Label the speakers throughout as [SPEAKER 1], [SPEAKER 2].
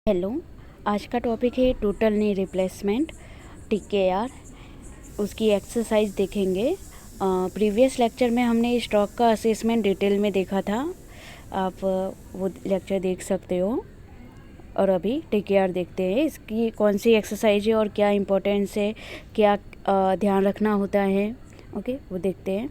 [SPEAKER 1] Hello. आज का topic है टोटल नी रिप्लेसमेंट TKR। उसकी एक्सरसाइज देखेंगे। प्रीवियस लेक्चर में हमने स्ट्रोक का असेसमेंट डिटेल में देखा था, आप वो लेक्चर देख सकते हो। और अभी TKR देखते हैं, इसकी कौन सी एक्सरसाइज है और क्या इम्पोर्टेंस है, क्या ध्यान रखना होता है। ओके, वो देखते हैं।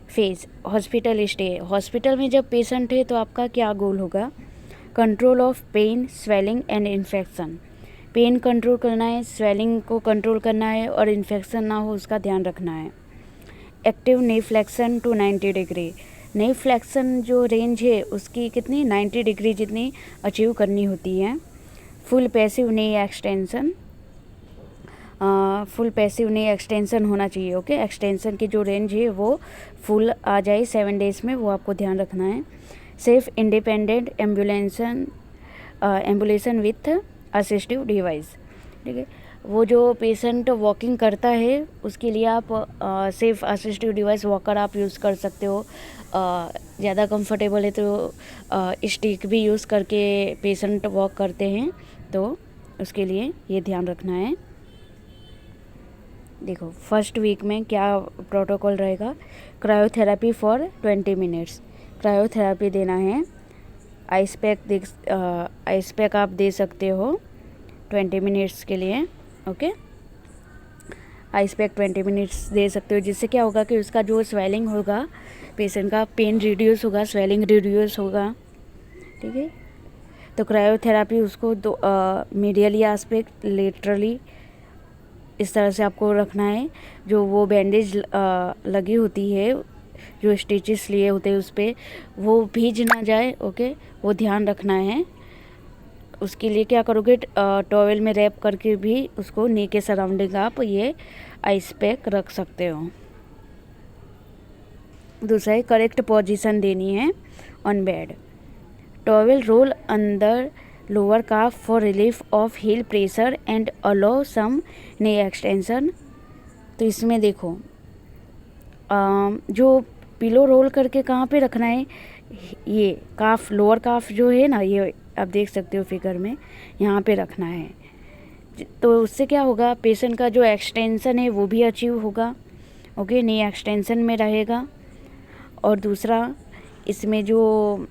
[SPEAKER 1] Phase hospital stay. हॉस्पिटल में जब पेशेंट है तो आपका क्या गोल होगा? Control of pain, swelling and infection. Pain control करना है, स्वेलिंग को कंट्रोल करना है और इन्फेक्शन ना हो उसका ध्यान रखना है। Active knee flexion to 90 degree. Knee flexion जो रेंज है उसकी कितनी 90 डिग्री जितनी अचीव करनी होती है। फुल पैसिव नी एक्सटेंशन। फुल पैसिव नी एक्सटेंशन होना चाहिए। ओके, एक्सटेंशन की जो रेंज है वो फुल आ जाए 7 डेज में, वो आपको ध्यान रखना है। Safe independent ambulation with assistive device. ठीक है, वो जो पेशेंट वॉकिंग करता है उसके लिए आप सेफ असिस्टिव डिवाइस वॉकर आप यूज़ कर सकते हो। ज़्यादा कंफर्टेबल है तो स्टिक भी यूज़ करके पेशेंट वॉक करते हैं, तो उसके लिए ये ध्यान रखना है। देखो, फर्स्ट वीक में क्या प्रोटोकॉल रहेगा? Cryotherapy for 20 minutes. क्रायोथेरेपी देना है। आइस पैक आप दे सकते हो 20 मिनट्स के लिए। ओके, आइस पैक 20 मिनट्स दे सकते हो, जिससे क्या होगा कि उसका जो स्वेलिंग होगा, पेशेंट का पेन रिड्यूस होगा, स्वेलिंग रिड्यूस होगा। ठीक है, तो क्रायोथेरेपी उसको मीडियली एस्पेक्ट, लेटरली इस तरह से आपको रखना है। जो वो बैंडेज लगी होती है, जो स्टिचेस लिए होते हैं उस पर, वो भीज ना जाए। ओके, वो ध्यान रखना है। उसके लिए क्या करोगे? टॉवेल में रैप करके भी उसको नी के सराउंडिंग आप ये आइस पैक रख सकते हो। दूसरा है करेक्ट पोजीशन देनी है on bed. Towel roll under lower calf for relief of heel pressure and allow some knee extension. तो इसमें देखो, जो पिलो रोल करके कहाँ पे रखना है? ये काफ, लोअर काफ जो है ना, ये आप देख सकते हो फिगर में, यहाँ पे रखना है। तो उससे क्या होगा? पेशेंट का जो एक्सटेंशन है वो भी अचीव होगा। ओके, नी एक्सटेंशन में रहेगा। और दूसरा, इसमें जो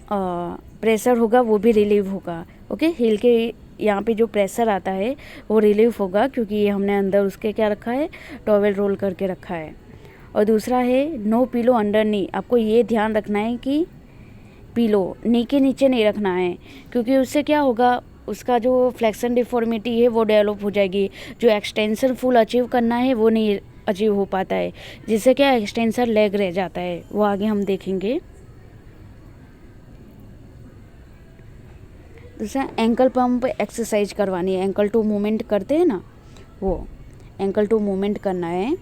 [SPEAKER 1] प्रेशर होगा वो भी रिलीव होगा। ओके, हील के यहाँ पे जो प्रेशर आता है वो रिलीव होगा, क्योंकि ये हमने अंदर उसके क्या रखा है? टॉवेल रोल करके रखा है। और दूसरा है नो पिलो अंडर नी। आपको ये ध्यान रखना है कि पिलो नी के नीचे नहीं रखना है, क्योंकि उससे क्या होगा? उसका जो फ्लेक्शन डिफॉर्मिटी है वो डेवलप हो जाएगी। जो एक्सटेंशन फुल अचीव करना है वो नहीं अचीव हो पाता है, जिससे क्या एक्सटेंशन लेग रह जाता है, वो आगे हम देखेंगे। दूसरा, एंकल पंप एक्सरसाइज करवानी है। एंकल टू मूवमेंट करते हैं ना, वो एंकल टू मूवमेंट करना है।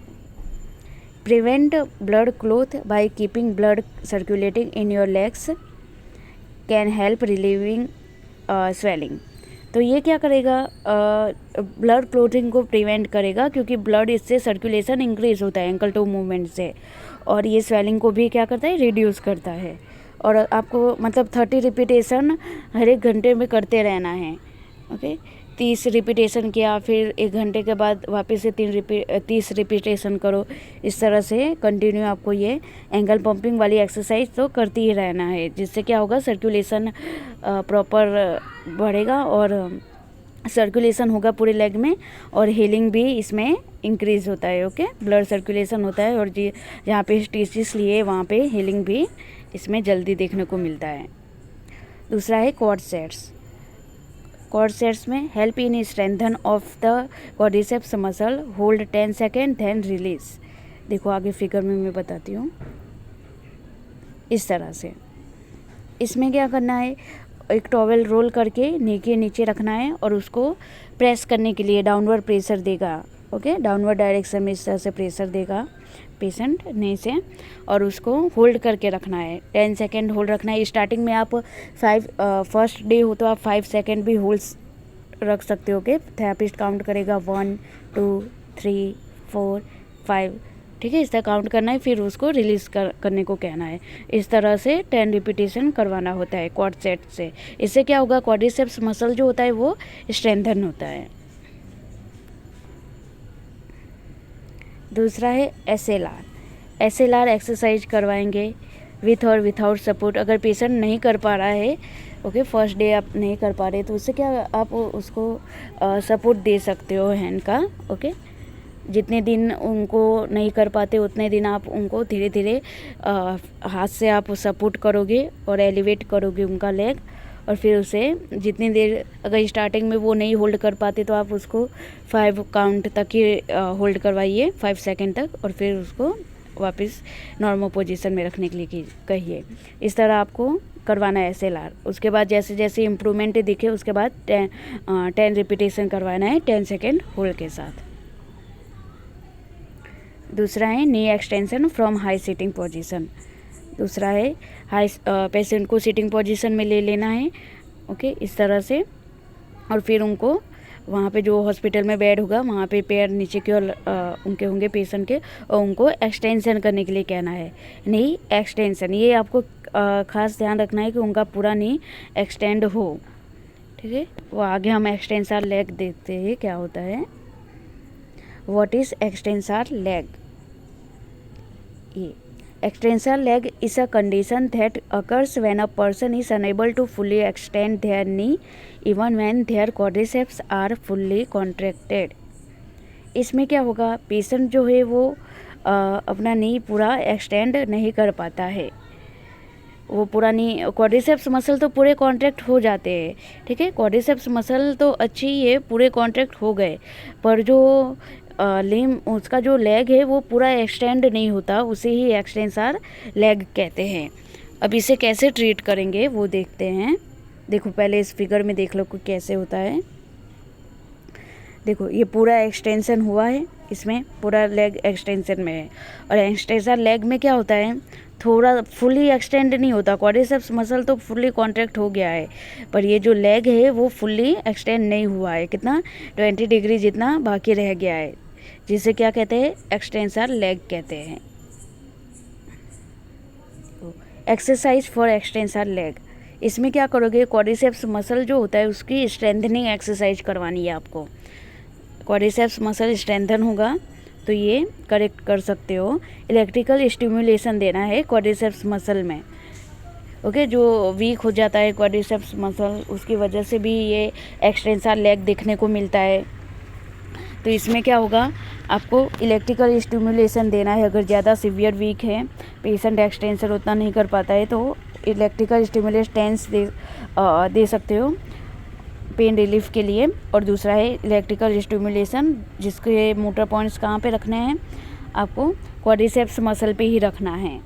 [SPEAKER 1] Prevent blood clot by keeping blood circulating in your legs can help relieving swelling. तो ये क्या करेगा? ब्लड क्लॉटिंग को प्रिवेंट करेगा, क्योंकि ब्लड इससे सर्कुलेशन इंक्रीज होता है एंकल टू मूवमेंट से, और ये स्वेलिंग को भी क्या करता है? रिड्यूस करता है। और आपको मतलब 30 रिपीटेशन हर एक घंटे में करते रहना है। ओके, 30 रिपीटेशन किया, फिर 1 घंटे के बाद वापस से 30 रिपीटेशन करो। इस तरह से कंटिन्यू आपको ये एंगल पंपिंग वाली एक्सरसाइज तो करती ही रहना है, जिससे क्या होगा? सर्कुलेशन प्रॉपर बढ़ेगा और सर्कुलेशन होगा पूरे लेग में, और हीलिंग भी इसमें इंक्रीज होता है। ओके, ब्लड सर्कुलेशन होता है, और जहाँ पे स्टिचेस लिए वहाँ पे हीलिंग भी इसमें जल्दी देखने को मिलता है। दूसरा है क्वाड सेट्स। क्वाड सेट्स में help in strengthen of the quadriceps muscle, hold 10 second then release. देखो आगे फिगर में मैं बताती हूँ। इस तरह से इसमें क्या करना है? एक टॉवेल रोल करके नी के नीचे रखना है, और उसको प्रेस करने के लिए डाउनवर्ड प्रेशर देगा। ओके, डाउनवर्ड डायरेक्शन में इस तरह से प्रेशर देगा पेशेंट नी से, और उसको होल्ड करके रखना है। 10 सेकेंड होल्ड रखना है। स्टार्टिंग में आप फर्स्ट डे हो तो आप 5 सेकेंड भी होल्ड रख सकते हो। ओके, थेरेपिस्ट काउंट करेगा 1 2 3 4 5, ठीक है, इस तरह काउंट करना है, फिर उसको रिलीज़ करने को कहना है। इस तरह से 10 रिपीटेशन करवाना होता है क्वाड सेट से। इससे क्या होगा, क्वाड्रिसेप्स मसल जो होता है वो स्ट्रेंथन होता है। दूसरा है SLR एक्सरसाइज करवाएंगे विथ और विथआउट सपोर्ट। अगर पेशेंट नहीं कर पा रहा है, ओके, फर्स्ट डे आप नहीं कर पा रहे, तो उससे क्या आप उसको सपोर्ट दे सकते हो हैंड का। ओके, जितने दिन उनको नहीं कर पाते उतने दिन आप उनको धीरे धीरे हाथ से आप सपोर्ट करोगे और एलिवेट करोगे उनका लेग, और फिर उसे जितनी देर, अगर स्टार्टिंग में वो नहीं होल्ड कर पाते तो आप उसको 5 काउंट तक ही होल्ड करवाइए, 5 सेकेंड तक, और फिर उसको वापस नॉर्मल पोजीशन में रखने के लिए कहिए। इस तरह आपको करवाना है SLR। उसके बाद जैसे जैसे इम्प्रूवमेंट दिखे उसके बाद 10 रिपीटेशन करवाना है 10 सेकेंड होल्ड के साथ। दूसरा है knee extension from high sitting position. दूसरा है पेशेंट को सिटिंग पोजीशन में ले लेना है, ओके, इस तरह से, और फिर उनको वहाँ पे जो हॉस्पिटल में बेड होगा वहाँ पे पैर नीचे की ओर उनके होंगे पेशेंट के, और उनको एक्सटेंशन करने के लिए कहना है, नी एक्सटेंशन। ये आपको खास ध्यान रखना है कि उनका पूरा नी एक्सटेंड हो, ठीक है। वो आगे हम एक्सटेंसर लेग देखते हैं क्या होता है। What is extensor leg? ये extensor leg is a condition that occurs when a person is unable to fully extend their knee even when their quadriceps are fully contracted। इसमें क्या होगा, पेशेंट जो है वो अपना नी पूरा एक्सटेंड नहीं कर पाता है। वो पूरा नी, क्वाड्रिसेप्स मसल तो पूरे कॉन्ट्रैक्ट हो जाते हैं, ठीक है, क्वाड्रिसेप्स मसल तो अच्छी ही है, पूरे कॉन्ट्रैक्ट हो गए, पर जो लिम उसका जो लेग है वो पूरा एक्सटेंड नहीं होता, उसे ही एक्सटेंसर लेग कहते हैं। अब इसे कैसे ट्रीट करेंगे वो देखते हैं। देखो पहले इस फिगर में देख लो कि कैसे होता है। देखो ये पूरा एक्सटेंशन हुआ है, इसमें पूरा लेग एक्सटेंशन में है, और एक्सटेंसर लेग में क्या होता है, थोड़ा फुली एक्सटेंड नहीं होता। क्वाड्रिसेप्स मसल तो फुली कॉन्ट्रैक्ट हो गया है, पर ये जो लेग है वो फुली एक्सटेंड नहीं हुआ है, कितना 20 डिग्री जितना बाकी रह गया है, जिसे क्या कहते हैं, एक्सटेंसर लेग कहते हैं। एक्सरसाइज फॉर एक्सटेंसर लेग, इसमें क्या करोगे, क्वाड्रिसेप्स मसल जो होता है उसकी स्ट्रेंथनिंग एक्सरसाइज करवानी है आपको। क्वाड्रिसेप्स मसल स्ट्रेंथन होगा तो ये करेक्ट कर सकते हो। इलेक्ट्रिकल स्टिमुलेशन देना है क्वाड्रिसेप्स मसल में, ओके, जो वीक हो जाता है क्वाड्रिसेप्स मसल, उसकी वजह से भी ये एक्सटेंसर लेग देखने को मिलता है। तो इसमें क्या होगा, आपको इलेक्ट्रिकल स्टिमुलेशन देना है। अगर ज़्यादा सीवियर वीक है, पेशेंट एक्सटेंसर उतना नहीं कर पाता है, तो इलेक्ट्रिकल स्टिमुलेशन दे सकते हो पेन रिलीफ के लिए। और दूसरा है इलेक्ट्रिकल स्टिमुलेशन, जिसके मोटर पॉइंट्स कहाँ पे रखने हैं, आपको क्वाड्रिसेप्स मसल पे ही रखना है,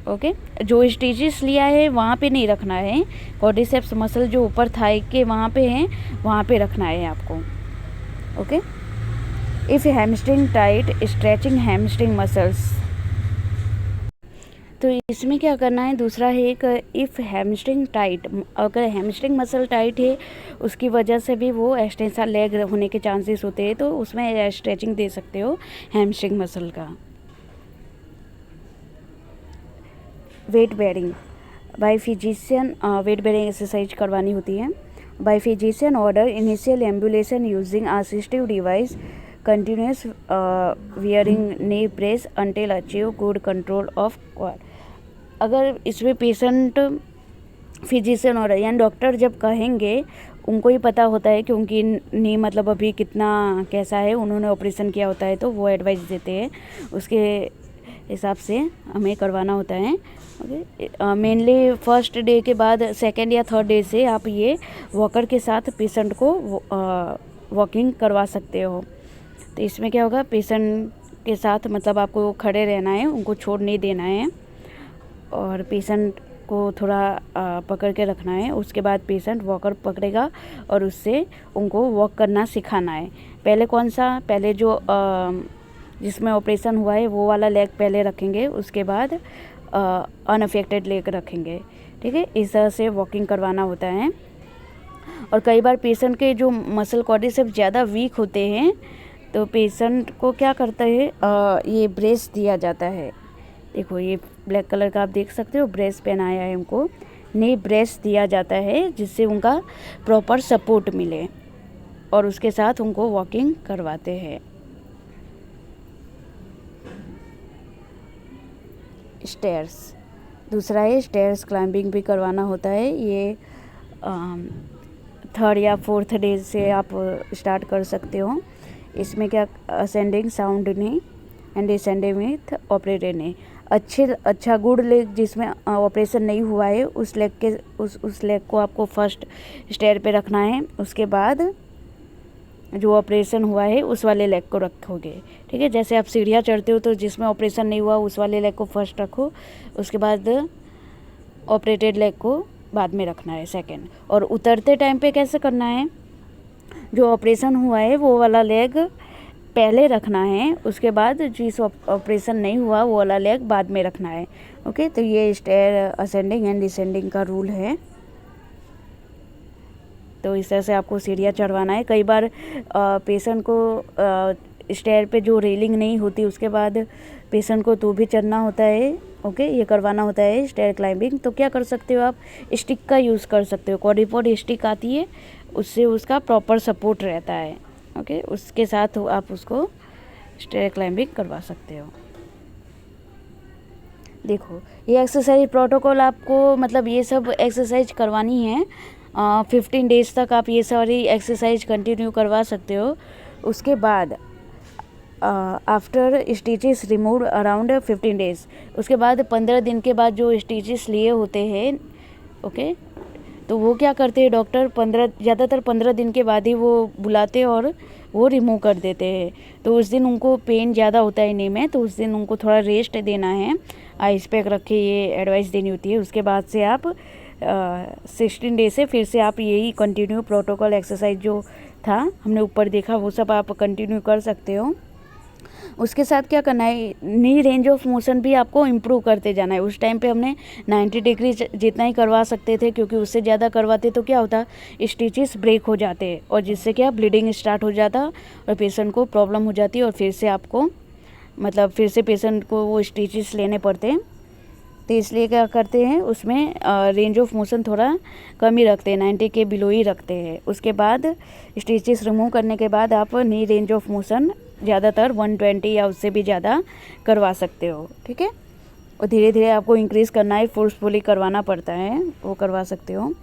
[SPEAKER 1] ओके। जो स्टिचेस लिया है वहाँ पे नहीं रखना है, क्वाड्रिसेप्स मसल जो ऊपर थाई के वहाँ पे हैं वहाँ पे रखना है आपको, okay. If hamstring tight, stretching hamstring muscles. तो इसमें क्या करना है, दूसरा है एक इफ़ हैमस्ट्रिंग टाइट, अगर हैमस्ट्रिंग मसल टाइट है उसकी वजह से भी वो एक्सटेंसर लेग होने के चांसेस होते हैं, तो उसमें स्ट्रेचिंग दे सकते हो हैमस्ट्रिंग मसल का। Weight bearing by physician, weight bearing exercise करवानी होती है। By physician order initial ambulation using assistive device, continuous wearing knee brace until achieve good control of quad. अगर इसमें पेशेंट फिजिशियन और यानी डॉक्टर जब कहेंगे, उनको ही पता होता है कि उनकी नी मतलब अभी कितना कैसा है, उन्होंने ऑपरेशन किया होता है, तो वो एडवाइस देते हैं, उसके हिसाब से हमें करवाना होता है, ओके। मेनली फर्स्ट डे के बाद सेकेंड या थर्ड डे से आप ये वॉकर के साथ पेशेंट को वॉकिंग करवा सकते हो। तो इसमें क्या होगा, पेशेंट के साथ मतलब आपको खड़े रहना है, उनको छोड़ नहीं देना है, और पेशेंट को थोड़ा पकड़ के रखना है। उसके बाद पेशेंट वॉकर पकड़ेगा और उससे उनको वॉक करना सिखाना है। पहले कौन सा, पहले जो जिसमें ऑपरेशन हुआ है वो वाला लेग पहले रखेंगे, उसके बाद अनअफेक्टेड लेग रखेंगे, ठीक है। इस तरह से वॉकिंग करवाना होता है। और कई बार पेशेंट के जो मसल क्वाड्रिसेप्स ज़्यादा वीक होते हैं तो पेशेंट को क्या करता है, ये ब्रेस दिया जाता है। देखो ये ब्लैक कलर का आप देख सकते हो, ब्रेस पहनाया है उनको, नी ब्रेस दिया जाता है जिससे उनका प्रॉपर सपोर्ट मिले, और उसके साथ उनको वॉकिंग करवाते हैं। स्टेयर्स, दूसरा है स्टेयर्स क्लाइंबिंग भी करवाना होता है। ये 3rd या 4th डे से आप स्टार्ट कर सकते हो। इसमें क्या असेंडिंग साउंड नहीं एंड डिसेंडिंग विथ ऑपरेटेड नहीं। अच्छा गुड लेग जिसमें ऑपरेशन नहीं हुआ है उस लेग को आपको फर्स्ट स्टेयर पे रखना है। उसके बाद जो ऑपरेशन हुआ है उस वाले लेग को रखोगे, ठीक है। जैसे आप सीढ़ियाँ चढ़ते हो तो जिसमें ऑपरेशन नहीं हुआ उस वाले लेग को फर्स्ट रखो, उसके बाद ऑपरेटेड लेग को बाद में रखना है सेकंड। और उतरते टाइम पे कैसे करना है, जो ऑपरेशन हुआ है वो वाला लेग पहले रखना है, उसके बाद जिस ऑपरेशन नहीं हुआ वो वाला लेग बाद में रखना है। ओके, तो ये स्टेयर असेंडिंग एंड डिसेंडिंग का रूल है। तो इस तरह से आपको सीढ़ियाँ चढ़वाना है। कई बार पेशेंट को स्टेयर पे जो रेलिंग नहीं होती उसके बाद पेशेंट को तो भी चढ़ना होता है। ओके, ये करवाना होता है स्टेयर क्लाइंबिंग। तो क्या कर सकते हो आप, स्टिक का यूज़ कर सकते हो। क्वाड्रीपॉड स्टिक आती है, उससे उसका प्रॉपर सपोर्ट रहता है। ओके, उसके साथ आप उसको स्टेयर क्लाइंबिंग करवा सकते हो। देखो ये एक्सरसाइज प्रोटोकॉल आपको, मतलब ये सब एक्सरसाइज करवानी है। 15 डेज तक आप ये सारी एक्सरसाइज कंटिन्यू करवा सकते हो। उसके बाद after stitches remove around 15 days, उसके बाद 15 दिन के बाद जो स्टिचेस लिए होते हैं, ओके, तो वो क्या करते हैं डॉक्टर, ज़्यादातर 15 दिन के बाद ही वो बुलाते और वो रिमूव कर देते हैं। तो उस दिन उनको पेन ज़्यादा होता है नी में, तो उस दिन उनको थोड़ा रेस्ट देना है, आइस पैक रख के ये एडवाइस देनी होती है। उसके बाद से आप 16 डे से फिर से आप यही कंटिन्यू प्रोटोकॉल एक्सरसाइज जो था हमने ऊपर देखा वो सब आप कंटिन्यू कर सकते हो। उसके साथ क्या करना है, नी रेंज ऑफ मोशन भी आपको इम्प्रूव करते जाना है। उस टाइम पे हमने 90 डिग्री जितना ही करवा सकते थे, क्योंकि उससे ज़्यादा करवाते तो क्या होता, स्टिचेस ब्रेक हो जाते और जिससे क्या ब्लीडिंग स्टार्ट हो जाता और पेशेंट को प्रॉब्लम हो जाती और फिर से आपको, मतलब फिर से पेशेंट को वो स्टिचेस लेने पड़ते हैं। तो इसलिए क्या करते हैं, उसमें रेंज ऑफ मोशन थोड़ा कम ही रखते हैं, 90 के बिलो ही रखते हैं। उसके बाद स्टिचेस रिमूव करने के बाद आप नी रेंज ऑफ मोशन ज़्यादातर 120 या उससे भी ज़्यादा करवा सकते हो, ठीक है। और धीरे धीरे आपको इंक्रीज़ करना है, फोर्सफुली करवाना पड़ता है, वो करवा सकते हो।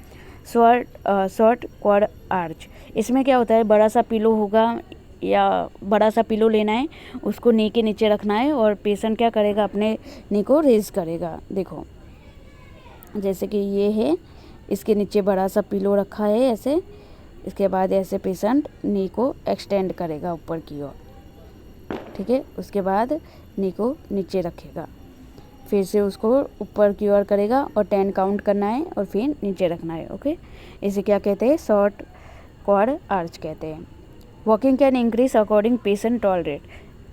[SPEAKER 1] शॉर्ट क्वाड आर्च, इसमें क्या होता है, बड़ा सा पिलो होगा या बड़ा सा पिलो लेना है, उसको नी के नीचे रखना है और पेशेंट क्या करेगा, अपने नी को रेज करेगा। देखो जैसे कि ये है, इसके नीचे बड़ा सा पिलो रखा है ऐसे, इसके बाद ऐसे पेशेंट नी को एक्सटेंड करेगा ऊपर की ओर, ठीक है। उसके बाद नी को नीचे रखेगा, फिर से उसको ऊपर की ओर करेगा और 10 काउंट करना है और फिर नीचे रखना है। ओके, इसे क्या कहते हैं, शॉर्ट क्वाड आर्च कहते हैं। Walking can increase according patient tolerate,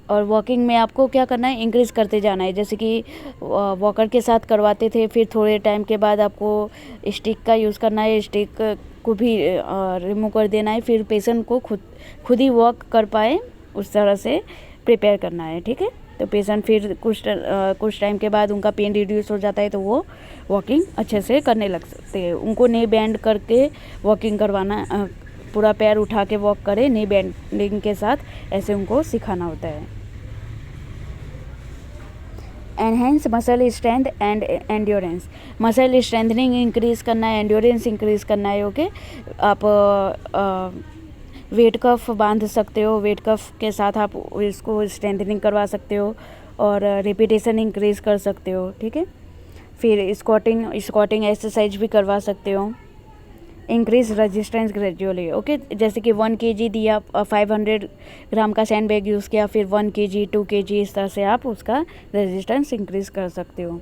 [SPEAKER 1] और वॉकिंग में आपको क्या करना है, इंक्रीज करते जाना है। जैसे कि वॉकर के साथ करवाते थे, फिर थोड़े टाइम के बाद आपको स्टिक का यूज़ करना है, स्टिक को भी रिमूव कर देना है, फिर पेशेंट को खुद ही वॉक कर पाए उस तरह से प्रिपेयर करना है, ठीक है। तो पेशेंट फिर कुछ टाइम के बाद उनका पेन रिड्यूस हो जाता है तो वो वॉकिंग अच्छे से करने लग सकते हैं। उनको नी बैंड करके वॉकिंग करवाना, पूरा पैर उठा के वॉक करे नी बैंडिंग के साथ, ऐसे उनको सिखाना होता है। Enhance muscle strength and endurance, muscle strengthening increase करना है, एंड्योरेंस इंक्रीज करना है। ओके, आप वेट कफ बांध सकते हो, वेट कफ के साथ आप इसको स्ट्रेंथनिंग करवा सकते हो और रिपीटेशन इंक्रीज कर सकते हो, ठीक है। फिर स्क्वाटिंग एक्सरसाइज भी करवा सकते हो। इंक्रीज रेजिस्टेंस ग्रेजुअली, ओके, जैसे कि 1 kg दिया, 500 ग्राम का सैंड बैग यूज़ किया, फिर 1 kg 2 kg इस तरह से आप उसका रेजिस्टेंस इंक्रीज कर सकते हो।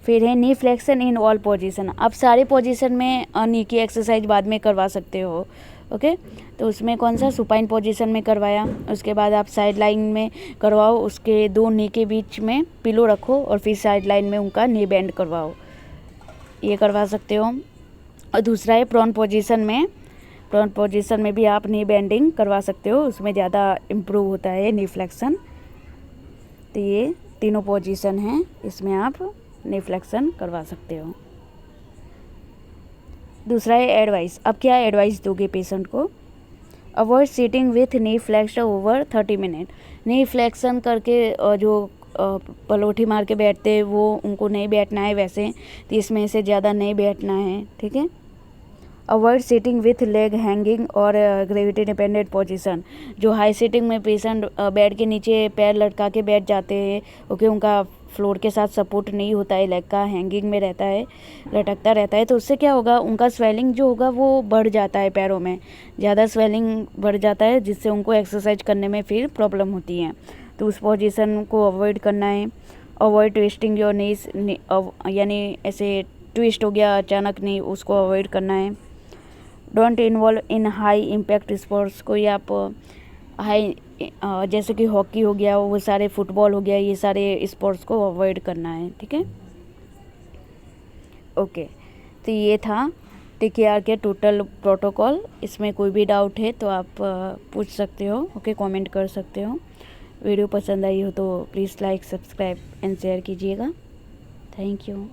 [SPEAKER 1] फिर है नी फ्लेक्शन इन ऑल पोजीशन, आप सारे पोजीशन में नी की एक्सरसाइज बाद में करवा सकते हो। ओके, तो उसमें कौन सा, सुपाइन पोजीशन में करवाया, उसके बाद आप साइड लाइन में करवाओ, उसके 2 नी के बीच में पिलो रखो और फिर साइड लाइन में उनका नी बैंड करवाओ, ये करवा सकते हो। और दूसरा है प्रोन पोजीशन में प्रोन पोजीशन में भी आप नी बेंडिंग करवा सकते हो, उसमें ज़्यादा इम्प्रूव होता है नी फ्लेक्शन। तो ये तीनों पोजीशन हैं, इसमें आप नी फ्लेक्शन करवा सकते हो। दूसरा है एडवाइस। अब क्या एडवाइस दोगे पेशेंट को? Avoid sitting with knee flexion over 30 minute. Knee flexion करके जो पलोठी मार के बैठते हैं वो उनको नहीं बैठना है वैसे, तो इसमें से ज़्यादा नहीं बैठना है, ठीक है। Avoid sitting with leg hanging और ग्रेविटी डिपेंडेंट पोजीशन। जो हाई सीटिंग में पेशेंट बेड के नीचे पैर लटका के बैठ जाते हैं, ओके, उनका फ्लोर के साथ सपोर्ट नहीं होता है, लेग का हैंगिंग में रहता है, लटकता रहता है, तो उससे क्या होगा, उनका स्वेलिंग जो होगा वो बढ़ जाता है, पैरों में ज़्यादा स्वेलिंग बढ़ जाता है, जिससे उनको एक्सरसाइज करने में फिर प्रॉब्लम होती है। तो उस पोजीशन को अवॉइड करना है। अवॉइड ट्विस्टिंग योर नीज, यानी ऐसे ट्विस्ट हो गया अचानक नहीं, उसको अवॉइड करना है। Don't involve in high impact sports. कोई आप हाई जैसे कि हॉकी हो गया, वो सारे फुटबॉल हो गया, ये सारे स्पोर्ट्स को अवॉइड करना है, ठीक है। ओके, तो ये था TKR के टोटल प्रोटोकॉल। इसमें कोई भी डाउट है तो आप पूछ सकते हो, ओके, कमेंट कर सकते हो। वीडियो पसंद आई हो तो please like, subscribe and share कीजिएगा। Thank you.